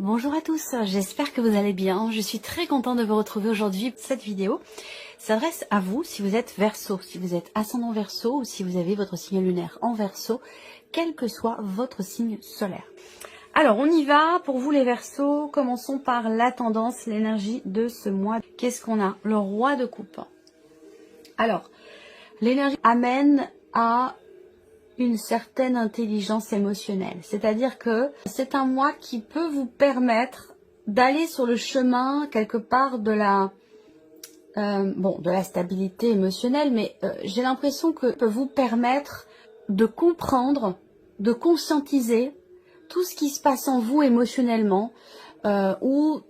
Bonjour à tous, j'espère que vous allez bien. Je suis très contente de vous retrouver aujourd'hui. Cette vidéo s'adresse à vous si vous êtes Verseau, si vous êtes ascendant Verseau ou si vous avez votre signe lunaire en Verseau, quel que soit votre signe solaire. Alors on y va, pour vous les Verseaux, commençons par la tendance, l'énergie de ce mois. Qu'est-ce qu'on a? Le roi de coupe. Alors, l'énergie amène à une certaine intelligence émotionnelle. C'est-à-dire que c'est un mois qui peut vous permettre d'aller sur le chemin quelque part de la de la stabilité émotionnelle, mais j'ai l'impression que ça peut vous permettre de comprendre, de conscientiser tout ce qui se passe en vous émotionnellement ou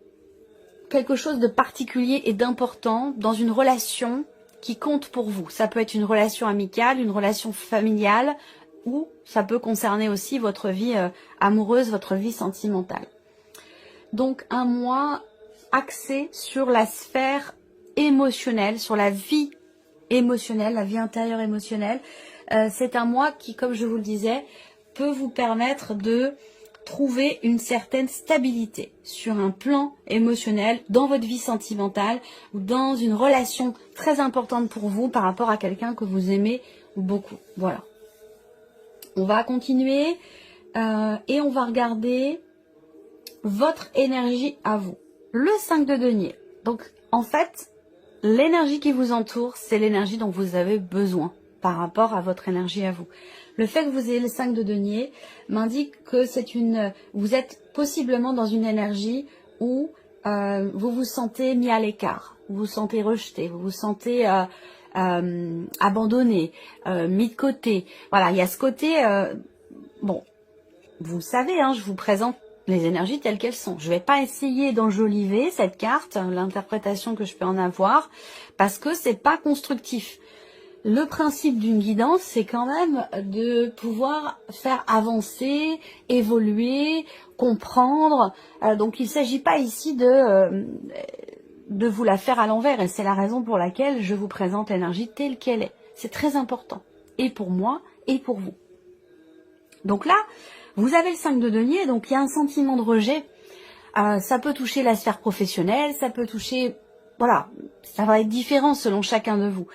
quelque chose de particulier et d'important dans une relation qui compte pour vous. Ça peut être une relation amicale, une relation familiale, ou ça peut concerner aussi votre vie amoureuse, votre vie sentimentale. Donc un mois axé sur la sphère émotionnelle, sur la vie émotionnelle, la vie intérieure émotionnelle. C'est un mois qui, comme je vous le disais, peut vous permettre de trouver une certaine stabilité sur un plan émotionnel dans votre vie sentimentale ou dans une relation très importante pour vous par rapport à quelqu'un que vous aimez beaucoup. Voilà. On va continuer et on va regarder votre énergie à vous. Le 5 de denier. Donc en fait, l'énergie qui vous entoure, c'est l'énergie dont vous avez besoin par rapport à votre énergie à vous. Le fait que vous ayez le 5 de denier m'indique que vous êtes possiblement dans une énergie où vous vous sentez mis à l'écart, vous vous sentez rejeté, vous vous sentez abandonné, mis de côté. Voilà, il y a ce côté, bon, vous le savez, hein, je vous présente les énergies telles qu'elles sont. Je ne vais pas essayer d'enjoliver cette carte, l'interprétation que je peux en avoir, parce que c'est pas constructif. Le principe d'une guidance, c'est quand même de pouvoir faire avancer, évoluer, comprendre. Donc il ne s'agit pas ici de vous la faire à l'envers. Et c'est la raison pour laquelle je vous présente l'énergie telle qu'elle est. C'est très important. Et pour moi, et pour vous. Donc là, vous avez le 5 de denier, donc il y a un sentiment de rejet. Ça peut toucher la sphère professionnelle, ça peut toucher... Voilà, ça va être différent selon chacun de vous.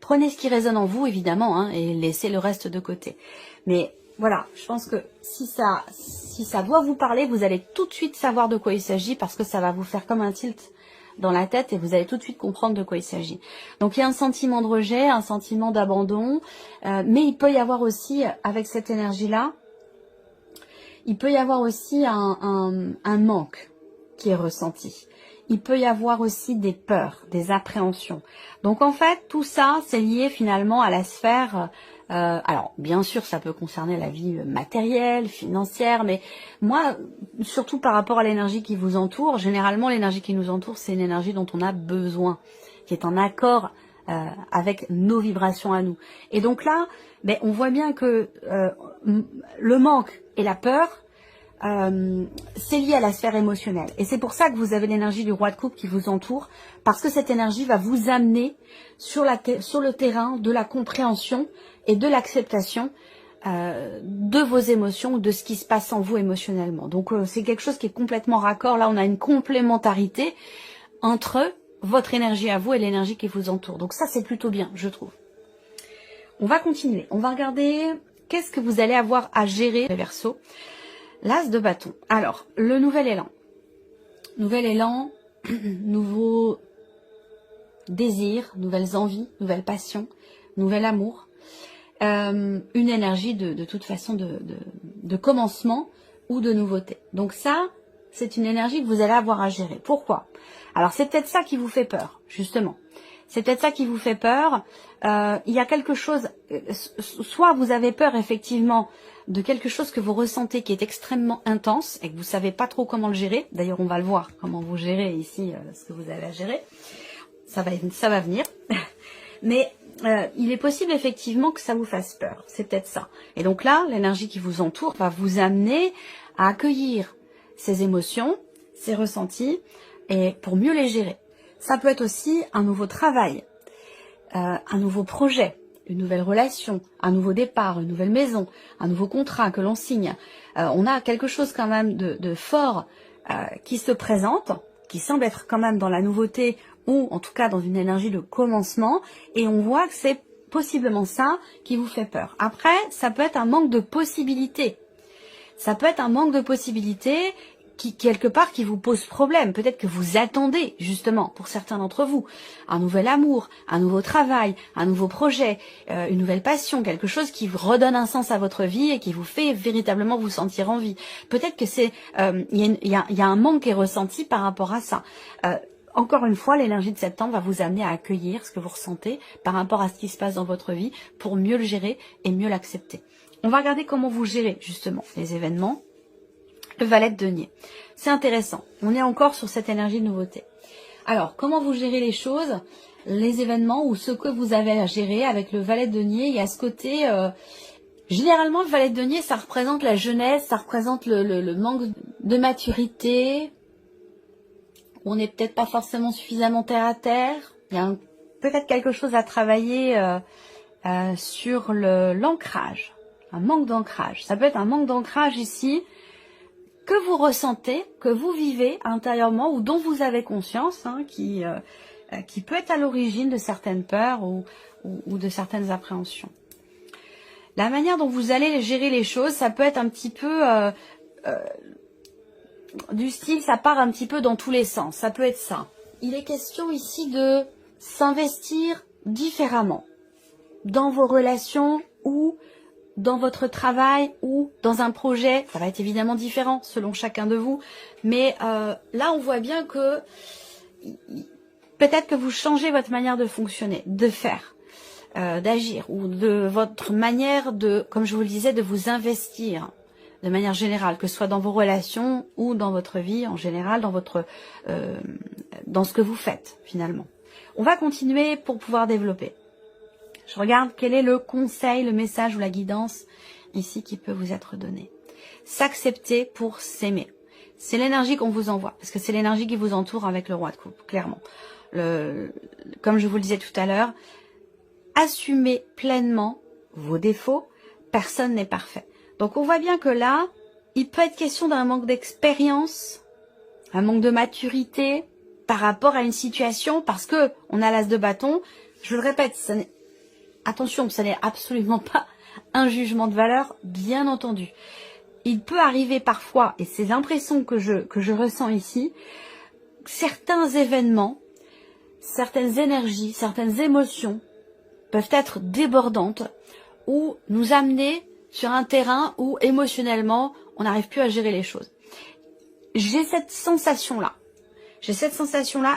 Prenez ce qui résonne en vous, évidemment, hein, et laissez le reste de côté. Mais voilà, je pense que si ça doit vous parler, vous allez tout de suite savoir de quoi il s'agit, parce que ça va vous faire comme un tilt dans la tête et vous allez tout de suite comprendre de quoi il s'agit. Donc il y a un sentiment de rejet, un sentiment d'abandon, mais il peut y avoir aussi, avec cette énergie-là, il peut y avoir aussi un manque qui est ressenti. Il peut y avoir aussi des peurs, des appréhensions. Donc en fait, tout ça, c'est lié finalement à la sphère... alors, bien sûr, ça peut concerner la vie matérielle, financière, mais moi, surtout par rapport à l'énergie qui vous entoure, généralement, l'énergie qui nous entoure, c'est une énergie dont on a besoin, qui est en accord avec nos vibrations à nous. Et donc là, ben, on voit bien que le manque et la peur, c'est lié à la sphère émotionnelle. Et c'est pour ça que vous avez l'énergie du roi de coupe qui vous entoure, parce que cette énergie va vous amener sur le terrain de la compréhension et de l'acceptation de vos émotions ou de ce qui se passe en vous émotionnellement. Donc c'est quelque chose qui est complètement raccord. Là, on a une complémentarité entre votre énergie à vous et l'énergie qui vous entoure. Donc ça, c'est plutôt bien, je trouve. On va continuer. On va regarder qu'est-ce que vous allez avoir à gérer, les Verseaux. L'As de bâton. Alors, le nouvel élan. Nouvel élan, nouveau désir, nouvelles envies, nouvelles passions, nouvel amour. Une énergie de toute façon de commencement ou de nouveauté. Donc ça, c'est une énergie que vous allez avoir à gérer. Pourquoi? Alors, c'est peut-être ça qui vous fait peur, justement. C'est peut-être ça qui vous fait peur. Il y a quelque chose, soit vous avez peur effectivement de quelque chose que vous ressentez qui est extrêmement intense et que vous savez pas trop comment le gérer. D'ailleurs, on va le voir, comment vous gérez ici ce que vous avez à gérer. Ça va venir. Mais il est possible effectivement que ça vous fasse peur. C'est peut-être ça. Et donc là, l'énergie qui vous entoure va vous amener à accueillir ces émotions, ces ressentis, et pour mieux les gérer. Ça peut être aussi un nouveau travail, un nouveau projet, une nouvelle relation, un nouveau départ, une nouvelle maison, un nouveau contrat que l'on signe. On a quelque chose quand même de fort qui se présente, qui semble être quand même dans la nouveauté ou en tout cas dans une énergie de commencement, et on voit que c'est possiblement ça qui vous fait peur. Après, ça peut être un manque de possibilités. Ça peut être un manque de possibilités qui, quelque part, qui vous pose problème. Peut-être que vous attendez, justement, pour certains d'entre vous, un nouvel amour, un nouveau travail, un nouveau projet, une nouvelle passion, quelque chose qui vous redonne un sens à votre vie et qui vous fait véritablement vous sentir en vie. Peut-être que c'est, il y a un manque qui est ressenti par rapport à ça. Encore une fois, l'énergie de septembre va vous amener à accueillir ce que vous ressentez par rapport à ce qui se passe dans votre vie pour mieux le gérer et mieux l'accepter. On va regarder comment vous gérez justement les événements. Le valet de denier. C'est intéressant. On est encore sur cette énergie de nouveauté. Alors, comment vous gérez les choses, les événements ou ce que vous avez à gérer avec le valet de denier? Il y a ce côté... généralement, le valet de denier, ça représente la jeunesse, ça représente le manque de maturité. On n'est peut-être pas forcément suffisamment terre à terre. Il y a peut-être quelque chose à travailler sur l'ancrage. Un manque d'ancrage. Ça peut être un manque d'ancrage ici que vous ressentez, que vous vivez intérieurement ou dont vous avez conscience, hein, qui peut être à l'origine de certaines peurs ou de certaines appréhensions. La manière dont vous allez gérer les choses, ça peut être un petit peu du style, ça part un petit peu dans tous les sens. Ça peut être ça. Il est question ici de s'investir différemment dans vos relations ou dans votre travail ou dans un projet. Ça va être évidemment différent selon chacun de vous. Mais là, on voit bien que peut-être que vous changez votre manière de fonctionner, de faire, d'agir ou de votre manière de, comme je vous le disais, de vous investir de manière générale, que ce soit dans vos relations ou dans votre vie en général, dans ce que vous faites finalement. On va continuer pour pouvoir développer. Je regarde quel est le conseil, le message ou la guidance ici qui peut vous être donné. S'accepter pour s'aimer. C'est l'énergie qu'on vous envoie, parce que c'est l'énergie qui vous entoure avec le roi de coupe, clairement. Comme je vous le disais tout à l'heure, assumez pleinement vos défauts. Personne n'est parfait. Donc on voit bien que là, il peut être question d'un manque d'expérience, un manque de maturité par rapport à une situation, parce que on a l'as de bâton. Je le répète, attention, ce n'est absolument pas un jugement de valeur, bien entendu. Il peut arriver parfois, et c'est l'impression que je ressens ici, certains événements, certaines énergies, certaines émotions peuvent être débordantes ou nous amener sur un terrain où émotionnellement, on n'arrive plus à gérer les choses. J'ai cette sensation-là.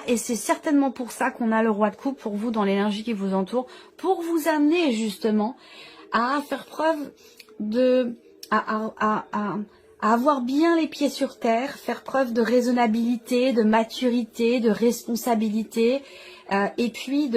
Et c'est certainement pour ça qu'on a le roi de coupe pour vous dans l'énergie qui vous entoure, pour vous amener justement à faire preuve à avoir bien les pieds sur terre, faire preuve de raisonnabilité, de maturité, de responsabilité, et puis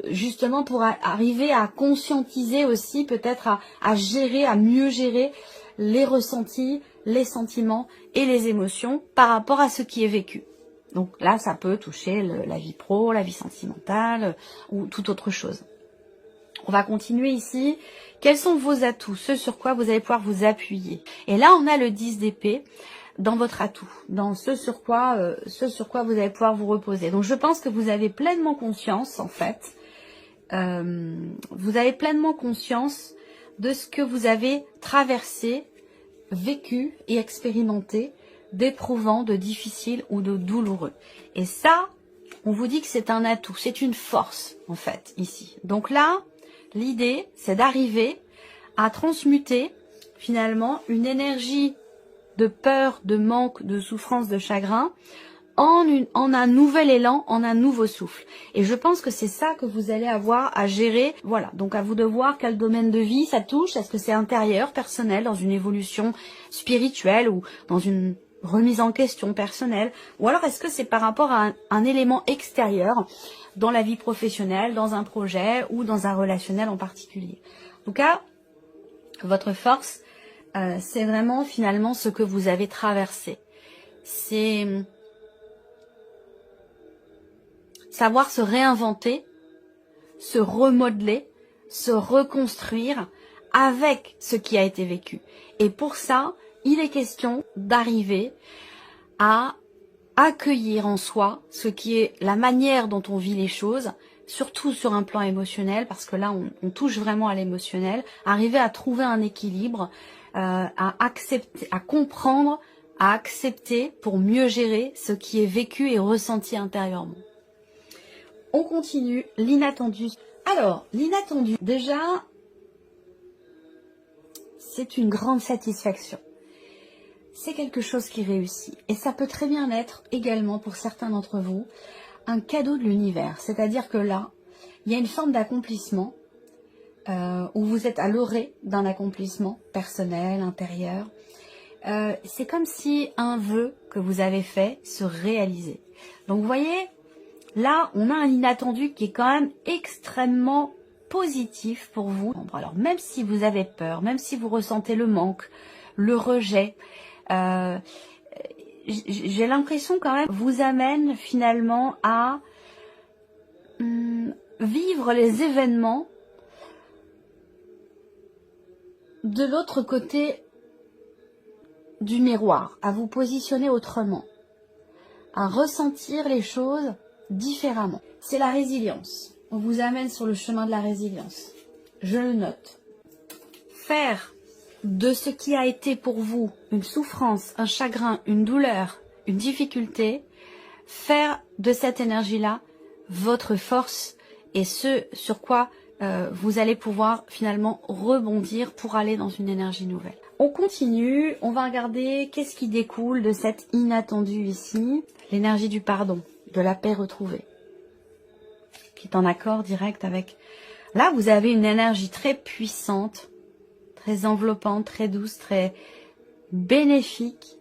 justement pour arriver à conscientiser aussi, peut-être à gérer, à mieux gérer les ressentis, les sentiments et les émotions par rapport à ce qui est vécu. Donc là, ça peut toucher la vie pro, la vie sentimentale ou toute autre chose. On va continuer ici. Quels sont vos atouts, ce sur quoi vous allez pouvoir vous appuyer? Et là, on a le 10 d'épée dans votre atout, dans ce sur quoi vous allez pouvoir vous reposer. Donc je pense que vous avez pleinement conscience, en fait, vous avez pleinement conscience de ce que vous avez traversé, vécu et expérimenté d'éprouvant, de difficile ou de douloureux. Et ça, on vous dit que c'est un atout, c'est une force, en fait, ici. Donc là, l'idée, c'est d'arriver à transmuter, finalement, une énergie de peur, de manque, de souffrance, de chagrin, en un nouvel élan, en un nouveau souffle. Et je pense que c'est ça que vous allez avoir à gérer. Voilà, donc à vous de voir quel domaine de vie ça touche. Est-ce que c'est intérieur, personnel, dans une évolution spirituelle ou dans une remise en question personnelle, ou alors est-ce que c'est par rapport à un élément extérieur dans la vie professionnelle, dans un projet ou dans un relationnel en particulier. En tout cas, votre force, c'est vraiment finalement ce que vous avez traversé. C'est savoir se réinventer, se remodeler, se reconstruire avec ce qui a été vécu. Et pour ça, il est question d'arriver à accueillir en soi ce qui est la manière dont on vit les choses, surtout sur un plan émotionnel, parce que là on touche vraiment à l'émotionnel, arriver à trouver un équilibre, à accepter, à comprendre, à accepter pour mieux gérer ce qui est vécu et ressenti intérieurement. On continue, l'inattendu. Alors, l'inattendu, déjà, c'est une grande satisfaction. C'est quelque chose qui réussit. Et ça peut très bien être également, pour certains d'entre vous, un cadeau de l'univers. C'est-à-dire que là, il y a une forme d'accomplissement où vous êtes à l'orée d'un accomplissement personnel, intérieur. C'est comme si un vœu que vous avez fait se réalisait. Donc vous voyez, là, on a un inattendu qui est quand même extrêmement positif pour vous. Alors même si vous avez peur, même si vous ressentez le manque, le rejet, j'ai l'impression quand même vous amène finalement à vivre les événements de l'autre côté du miroir, à vous positionner autrement, à ressentir les choses différemment. C'est la résilience. On vous amène sur le chemin de la résilience. Je le note. Faire de ce qui a été pour vous une souffrance, un chagrin, une douleur, une difficulté, faire de cette énergie-là votre force et ce sur quoi vous allez pouvoir finalement rebondir pour aller dans une énergie nouvelle. On continue, on va regarder qu'est-ce qui découle de cet inattendu ici. L'énergie du pardon, de la paix retrouvée, qui est en accord direct avec... Là, vous avez une énergie très puissante, très enveloppante, très douce, très bénéfique,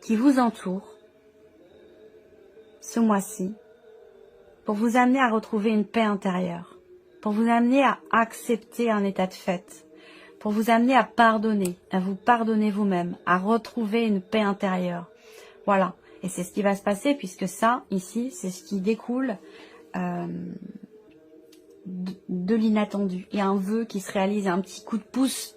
qui vous entoure ce mois-ci, pour vous amener à retrouver une paix intérieure, pour vous amener à accepter un état de fait, pour vous amener à pardonner, à vous pardonner vous-même, à retrouver une paix intérieure. Voilà, et c'est ce qui va se passer puisque ça, ici, c'est ce qui découle de l'inattendu. Il y a un vœu qui se réalise, un petit coup de pouce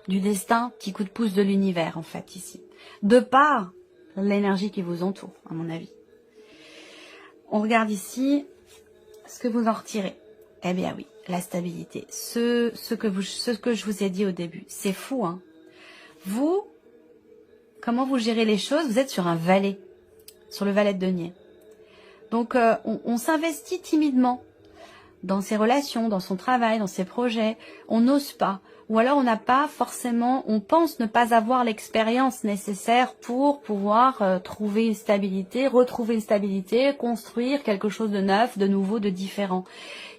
du destin, petit coup de pouce de l'univers en fait ici. De par l'énergie qui vous entoure, à mon avis. On regarde ici ce que vous en retirez. Eh bien oui, la stabilité. Ce que je vous ai dit au début, c'est fou, hein. Vous, comment vous gérez les choses? Vous êtes sur un valet, sur le valet de denier. Donc, on s'investit timidement dans ses relations, dans son travail, dans ses projets. On n'ose pas. Ou alors, on n'a pas forcément, on pense ne pas avoir l'expérience nécessaire pour pouvoir trouver une stabilité, retrouver une stabilité, construire quelque chose de neuf, de nouveau, de différent.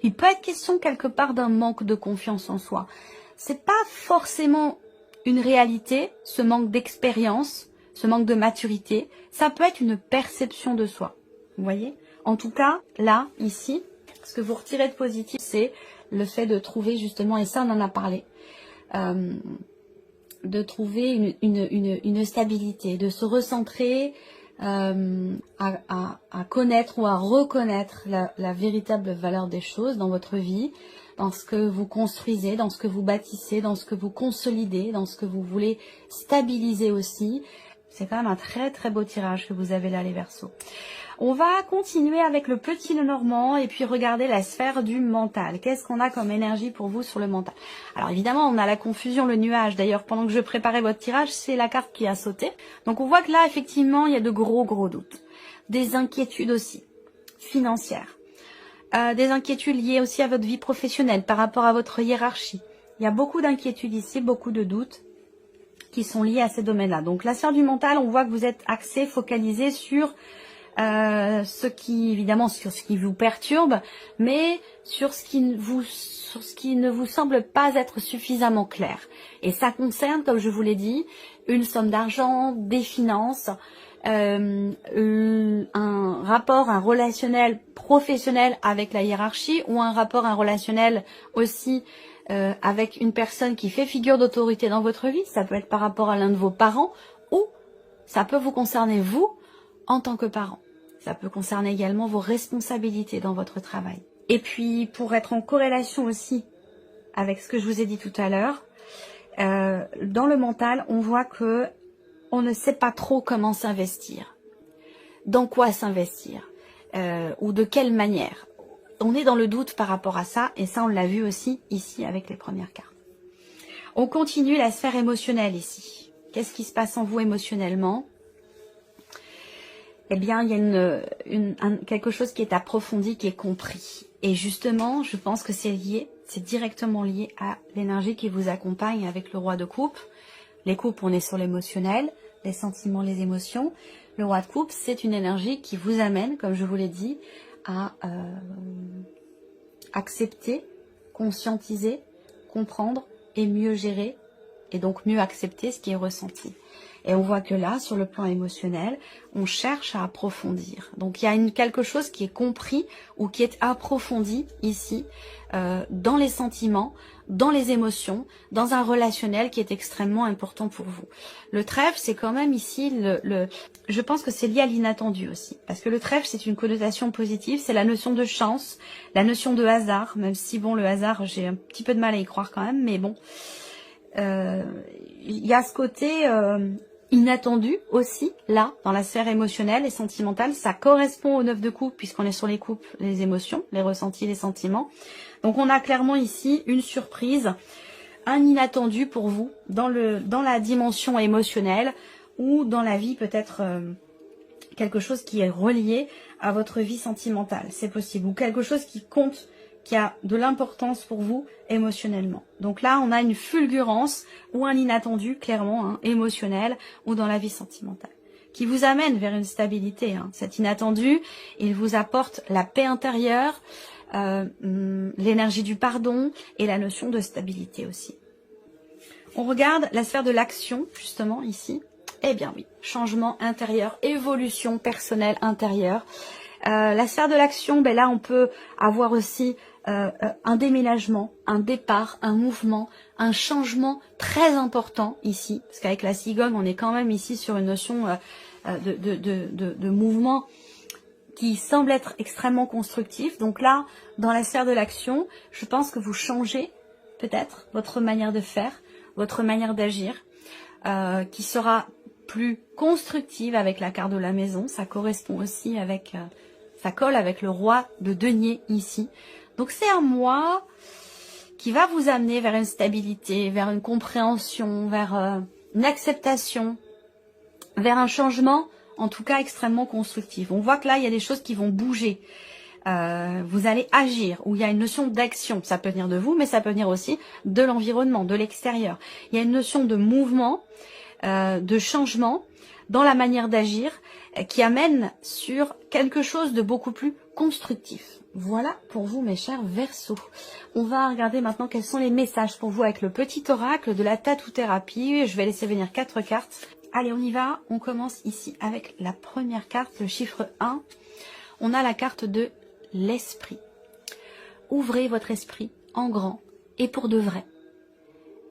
Il peut être question quelque part d'un manque de confiance en soi. C'est pas forcément une réalité, ce manque d'expérience, ce manque de maturité. Ça peut être une perception de soi. Vous voyez? En tout cas, là, ici, ce que vous retirez de positif, c'est le fait de trouver justement, et ça on en a parlé, de trouver une stabilité, de se recentrer, à connaître ou à reconnaître la véritable valeur des choses dans votre vie, dans ce que vous construisez, dans ce que vous bâtissez, dans ce que vous consolidez, dans ce que vous voulez stabiliser aussi. C'est quand même un très très beau tirage que vous avez là les Verseaux. On va continuer avec le petit Lenormand et puis regarder la sphère du mental. Qu'est-ce qu'on a comme énergie pour vous sur le mental? Alors évidemment, on a la confusion, le nuage. D'ailleurs, pendant que je préparais votre tirage, c'est la carte qui a sauté. Donc on voit que là, effectivement, il y a de gros doutes. Des inquiétudes aussi, financières. Des inquiétudes liées aussi à votre vie professionnelle, par rapport à votre hiérarchie. Il y a beaucoup d'inquiétudes ici, beaucoup de doutes qui sont liés à ces domaines-là. Donc la sphère du mental, on voit que vous êtes axé, focalisé sur ce qui, évidemment, sur ce qui vous perturbe, mais sur ce qui ne vous semble pas être suffisamment clair. Et ça concerne, comme je vous l'ai dit, une somme d'argent, des finances, un rapport, un relationnel professionnel avec la hiérarchie, ou un rapport, un relationnel aussi avec une personne qui fait figure d'autorité dans votre vie. Ça peut être par rapport à l'un de vos parents, ou ça peut vous concerner vous en tant que parent. Ça peut concerner également vos responsabilités dans votre travail. Et puis, pour être en corrélation aussi avec ce que je vous ai dit tout à l'heure, dans le mental, on voit que on ne sait pas trop comment s'investir. Dans quoi s'investir ou de quelle manière. On est dans le doute par rapport à ça, et ça on l'a vu aussi ici avec les premières cartes. On continue la sphère émotionnelle ici. Qu'est-ce qui se passe en vous émotionnellement? Eh bien, il y a quelque chose qui est approfondi, qui est compris. Et justement, je pense que c'est lié, c'est directement lié à l'énergie qui vous accompagne avec le roi de coupe. Les coupes, on est sur l'émotionnel, les sentiments, les émotions. Le roi de coupe, c'est une énergie qui vous amène, comme je vous l'ai dit, à accepter, conscientiser, comprendre et mieux gérer, et donc mieux accepter ce qui est ressenti. Et on voit que là, sur le plan émotionnel, on cherche à approfondir. Donc il y a quelque chose qui est compris ou qui est approfondi ici, dans les sentiments, dans les émotions, dans un relationnel qui est extrêmement important pour vous. Le trèfle, c'est quand même ici, je pense que c'est lié à l'inattendu aussi. Parce que le trèfle, c'est une connotation positive, c'est la notion de chance, la notion de hasard, même si bon, le hasard, j'ai un petit peu de mal à y croire quand même, mais bon. Il y a ce côté inattendu aussi, là, dans la sphère émotionnelle et sentimentale. Ça correspond au 9 de coupe, puisqu'on est sur les coupes, les émotions, les ressentis, les sentiments. Donc on a clairement ici une surprise, un inattendu pour vous, dans la dimension émotionnelle, ou dans la vie peut-être quelque chose qui est relié à votre vie sentimentale, c'est possible, ou quelque chose qui compte, qui a de l'importance pour vous émotionnellement. Donc là, on a une fulgurance ou un inattendu, clairement, hein, émotionnel ou dans la vie sentimentale, qui vous amène vers une stabilité. Hein. Cet inattendu, il vous apporte la paix intérieure, l'énergie du pardon et la notion de stabilité aussi. On regarde la sphère de l'action, justement, ici. Eh bien oui, changement intérieur, évolution personnelle intérieure. La sphère de l'action, ben là, on peut avoir aussi un déménagement, un départ, un mouvement, un changement très important ici. Parce qu'avec la cigogne, on est quand même ici sur une notion de mouvement qui semble être extrêmement constructif. Donc là, dans la sphère de l'action, je pense que vous changez peut-être votre manière de faire, votre manière d'agir, qui sera plus constructive avec la carte de la maison. Ça correspond aussi avec... ça colle avec le roi de denier ici. Donc c'est un mois qui va vous amener vers une stabilité, vers une compréhension, vers une acceptation, vers un changement, en tout cas extrêmement constructif. On voit que là, il y a des choses qui vont bouger. Vous allez agir, où il y a une notion d'action. Ça peut venir de vous, mais ça peut venir aussi de l'environnement, de l'extérieur. Il y a une notion de mouvement, de changement dans la manière d'agir qui amène sur quelque chose de beaucoup plus constructif. Voilà pour vous mes chers Verseaux. On va regarder maintenant quels sont les messages pour vous avec le petit oracle de la tatou-thérapie. Je vais laisser venir 4 cartes. Allez, on y va. On commence ici avec la première carte, le chiffre 1. On a la carte de l'esprit. Ouvrez votre esprit en grand et pour de vrai.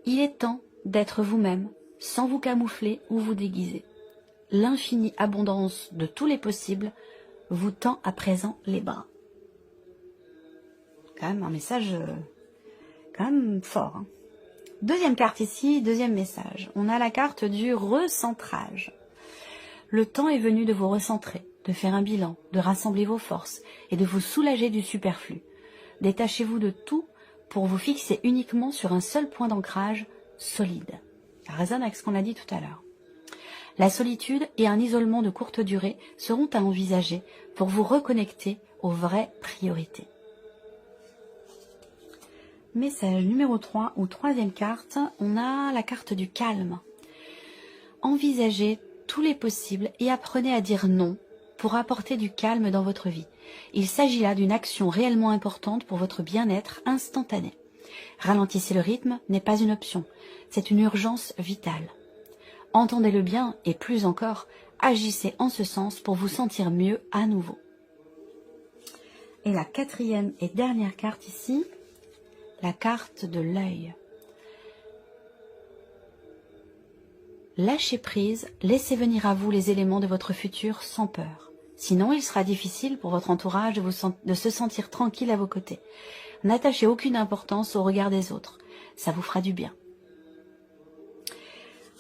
Il est temps d'être vous-même, sans vous camoufler ou vous déguiser. L'infinie abondance de tous les possibles vous tend à présent les bras. Quand même un message quand même fort. Hein. Deuxième carte ici, deuxième message. On a la carte du recentrage. Le temps est venu de vous recentrer, de faire un bilan, de rassembler vos forces et de vous soulager du superflu. Détachez-vous de tout pour vous fixer uniquement sur un seul point d'ancrage solide. Ça résonne avec ce qu'on a dit tout à l'heure. La solitude et un isolement de courte durée seront à envisager pour vous reconnecter aux vraies priorités. Message numéro 3 ou troisième carte, on a la carte du calme. Envisagez tous les possibles et apprenez à dire non pour apporter du calme dans votre vie. Il s'agit là d'une action réellement importante pour votre bien-être instantané. Ralentissez le rythme n'est pas une option, c'est une urgence vitale. Entendez-le bien et plus encore, agissez en ce sens pour vous sentir mieux à nouveau. Et la quatrième et dernière carte ici, la carte de l'œil. Lâchez prise, laissez venir à vous les éléments de votre futur sans peur. Sinon, il sera difficile pour votre entourage de se sentir tranquille à vos côtés. N'attachez aucune importance au regard des autres. Ça vous fera du bien.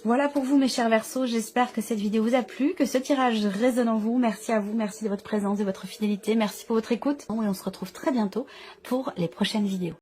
Voilà pour vous mes chers Verseaux, j'espère que cette vidéo vous a plu, que ce tirage résonne en vous. Merci à vous, merci de votre présence, de votre fidélité, merci pour votre écoute. Et on se retrouve très bientôt pour les prochaines vidéos.